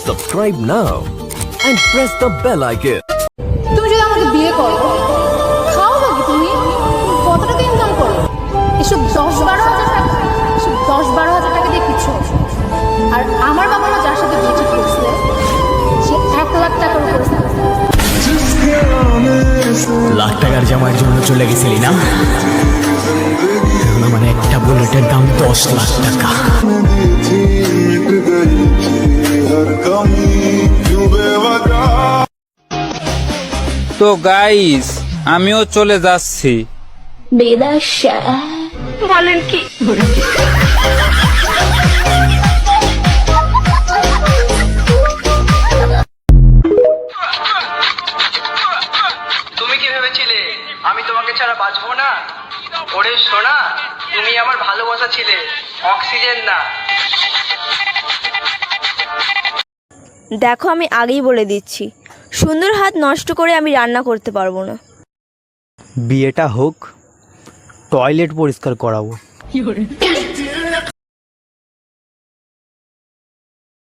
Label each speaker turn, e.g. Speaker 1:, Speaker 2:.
Speaker 1: Subscribe now and press the bell icon.
Speaker 2: তুমি যদি আমাকে বিয়ে করো, খাও নাকি তুমি? কত টাকা ইনকাম করো? এসব 10-12 হাজার টাকা, এসব 10-12 হাজার টাকা দিয়ে কিছু হবে না। আর আমার বাবা মা যার সাথে বিয়ে ঠিক করছে, সে 1 লাখ টাকার উপরে salary।
Speaker 3: লাখ টাকার জামার জন্য চলে গেছিলি না? এখন আমার একটা বুলেটের দাম 10 লাখ টাকা।
Speaker 4: তো গাইস, আমিও চলে যাচ্ছি।
Speaker 2: বলেন কি?
Speaker 5: তুমি কি ভেবেছিলে আমি তোমাকে ছাড়া বাঁচবো না? ওরে সোনা, তুমি আমার ভালোবাসা ছিলে, অক্সিজেন না।
Speaker 6: দেখো, আমি আগেই বলে দিচ্ছি, সুন্দর হাত নষ্ট করে আমি রান্না করতে পারবো না।
Speaker 3: বিয়েটা হোক, টয়লেট পরিষ্কার করাবো।